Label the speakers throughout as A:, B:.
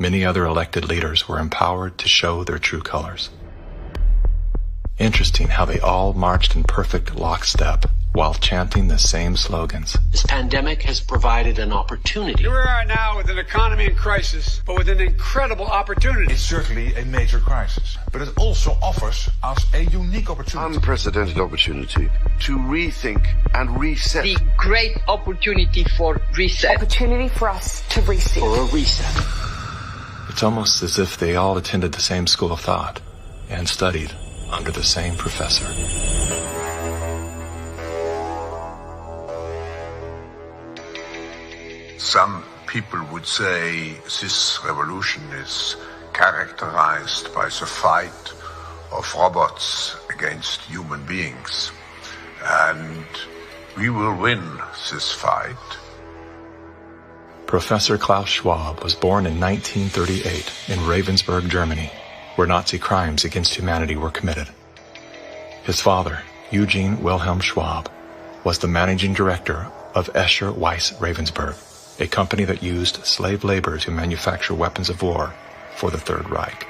A: Many other elected leaders were empowered to show their true colors. Interesting how they all marched in perfect lockstep while chanting the same slogans.
B: This pandemic has provided an opportunity.
C: Here we are now with an economy in crisis, but with an incredible opportunity.
D: It's certainly a major crisis, but it also offers us a unique opportunity.
E: Unprecedented opportunity to rethink and reset.
F: The great opportunity for reset.
G: Opportunity for us to reset.
B: For a reset.
A: It's almost as if they all attended the same school of thought and studied under the same professor.
H: Some people would say this revolution is characterized by the fight of robots against human beings. And we will win this fight.
A: Professor Klaus Schwab was born in 1938 in Ravensburg, Germany, where Nazi crimes against humanity were committed. His father, Eugene Wilhelm Schwab, was the managing director of Escher Weiss Ravensburg, a company that used slave labor to manufacture weapons of war for the Third Reich.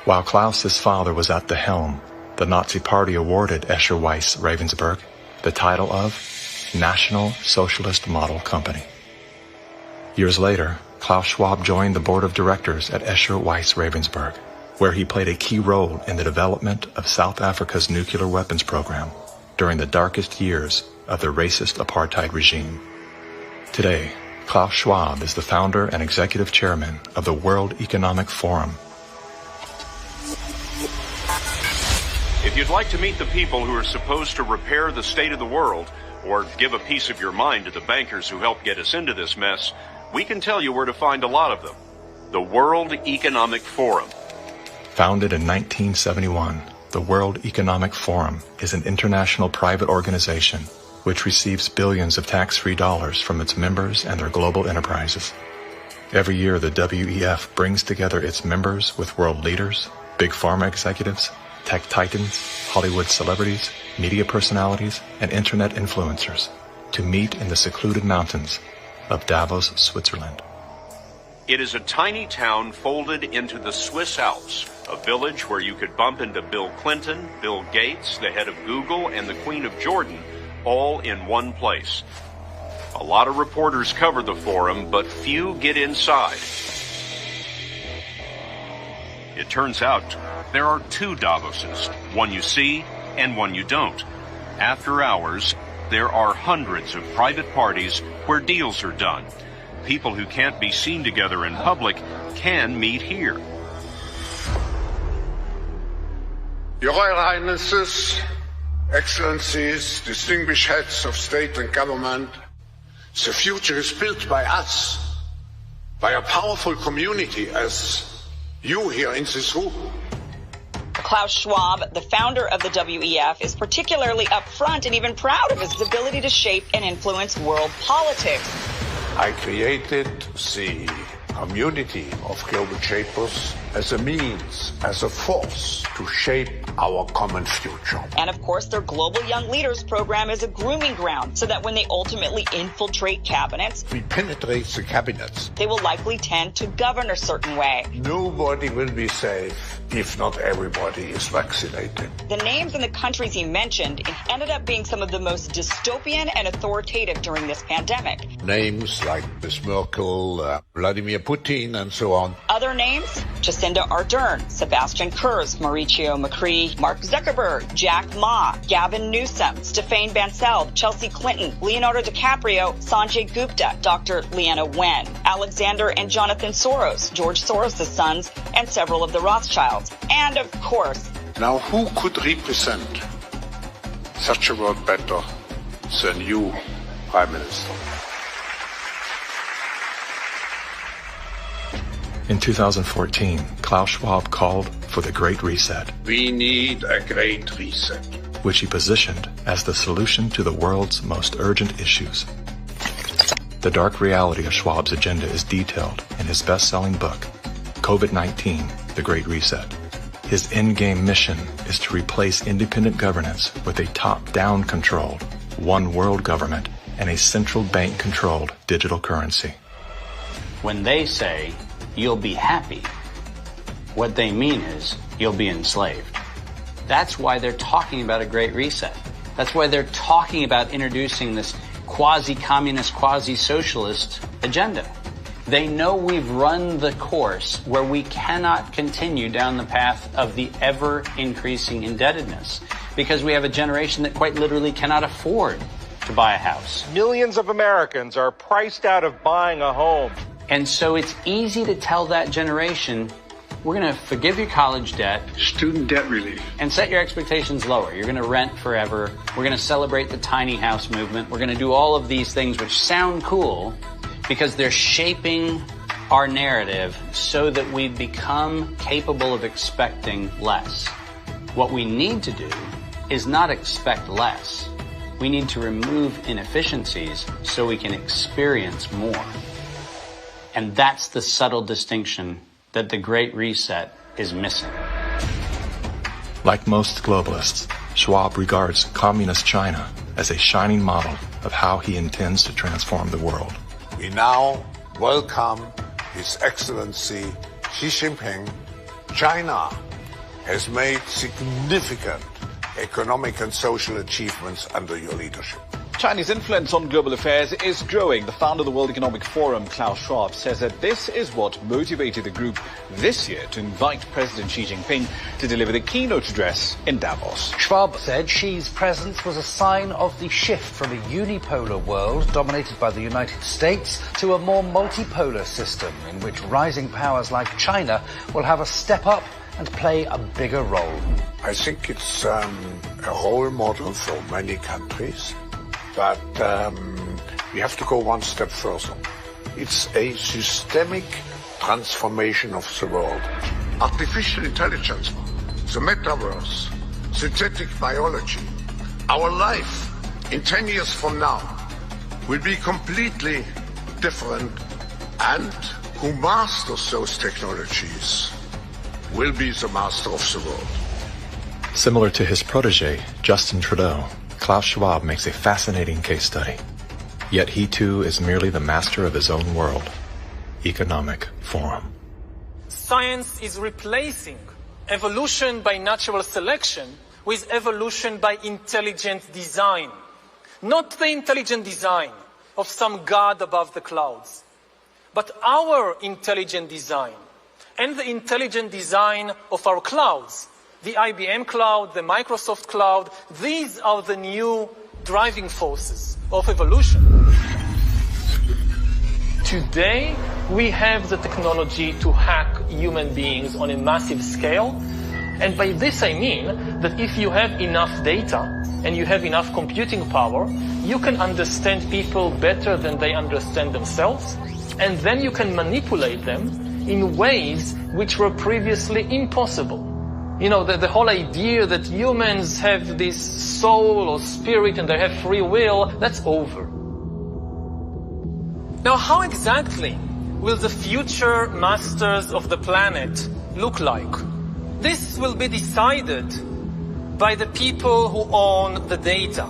A: While Klaus's father was at the helm, the Nazi Party awarded Escher Weiss Ravensburg the title of National Socialist Model Company. Years later, Klaus Schwab joined the board of directors at Escher Weiss Ravensburg, where he played a key role in the development of South Africa's nuclear weapons program during the darkest years of the racist apartheid regime. Today, Klaus Schwab is the founder and executive chairman of the World Economic Forum.
I: If you'd like to meet the people who are supposed to repair the state of the world, or give a piece of your mind to the bankers who helped get us into this mess, we can tell you where to find a lot of them. The World Economic Forum.
A: Founded in 1971, the World Economic Forum is an international private organization which receives billions of tax-free dollars from its members and their global enterprises. Every year, the WEF brings together its members with world leaders, big pharma executives, tech titans, Hollywood celebrities, media personalities, and internet influencers to meet in the secluded mountains of Davos, Switzerland.
I: It is a tiny town folded into the Swiss Alps, a village where you could bump into Bill Clinton, Bill Gates, the head of Google, and the Queen of Jordan, all in one place. A lot of reporters cover the forum, but few get inside. It turns out there are two Davoses, one you see and one you don't. After hours, there are hundreds of private parties where deals are done. People who can't be seen together in public can meet here.
J: Your Royal Highnesses, Excellencies, distinguished heads of state and government, the future is built by us, by a powerful community as you here in this room.
G: Klaus Schwab, the founder of the WEF, is particularly upfront and even proud of his ability to shape and influence world politics.
H: I created the community of global shapers as a means, as a force to shape our common future.
G: And of course, their Global Young Leaders program is a grooming ground so that when they ultimately infiltrate cabinets,
H: We penetrate the cabinets.
G: they will likely tend to govern a certain way.
H: Nobody will be safe if not everybody is vaccinated.
G: The names and the countries he mentioned ended up being some of the most dystopian and authoritative during this pandemic.
H: Names like Ms. Merkel, Vladimir Putin, and so on.
G: Other names? Jacinda Ardern, Sebastian Kurz, Mauricio Macri, Mark Zuckerberg, Jack Ma, Gavin Newsom, Stéphane Bancel, Chelsea Clinton, Leonardo DiCaprio, Sanjay Gupta, Dr. Leana Wen, Alexander and Jonathan Soros, George Soros' sons, and several of the Rothschilds. And of course,
J: Now, who could represent such a world better than you, Prime Minister?
A: In 2014, Klaus Schwab called for the Great Reset,
J: We need a great reset.
A: which he positioned as the solution to the world's most urgent issues. The dark reality of Schwab's agenda is detailed in his best-selling book, COVID-19, The Great Reset. His endgame mission is to replace independent governance with a top-down controlled, one world government and a central bank-controlled digital currency.
K: When they say you'll be happy. What they mean is you'll be enslaved. That's why they're talking about a great reset. That's why they're talking about introducing this quasi-communist, quasi-socialist agenda. They know we've run the course where we cannot continue down the path of the ever-increasing indebtedness because we have a generation that quite literally cannot afford to buy a house.
L: Millions of Americans are priced out of buying a home.
K: And so it's easy to tell that generation, we're going to forgive your college debt.
C: Student debt relief.
K: And set your expectations lower. You're going to rent forever. We're going to celebrate the tiny house movement. We're going to do all of these things which sound cool because they're shaping our narrative so that we become capable of expecting less. What we need to do is not expect less. We need to remove inefficiencies so we can experience more. And that's the subtle distinction that the Great Reset is missing.
A: Like most globalists, Schwab regards communist China as a shining model of how he intends to transform the world.
J: We now welcome His Excellency Xi Jinping. China has made significant economic and social achievements under your leadership.
M: Chinese influence on global affairs is growing. The founder of the World Economic Forum, Klaus Schwab, says that this is what motivated the group this year to invite President Xi Jinping to deliver the keynote address in Davos.
N: Schwab said Xi's presence was a sign of the shift from a unipolar world dominated by the United States to a more multipolar system in which rising powers like China will have a step up and play a bigger role.
J: I think it's a role model for many countries. But we have to go one step further. It's a systemic transformation of the world.
H: Artificial intelligence, the metaverse, synthetic biology. Our life in 10 years from now will be completely different, and who masters those technologies will be the master of the world.
A: Similar to his protege, Justin Trudeau, Klaus Schwab makes a fascinating case study. Yet he too is merely the master of his own world. Economic Forum.
O: Science is replacing evolution by natural selection with evolution by intelligent design. Not the intelligent design of some god above the clouds, but our intelligent design and the intelligent design of our clouds. The IBM cloud, the Microsoft cloud, these are the new driving forces of evolution. Today, we have the technology to hack human beings on a massive scale. And by this I mean that if you have enough data and you have enough computing power, you can understand people better than they understand themselves. And then you can manipulate them in ways which were previously impossible. You know, the whole idea that humans have this soul or spirit and they have free will, that's over. Now, how exactly will the future masters of the planet look like? This will be decided by the people who own the data.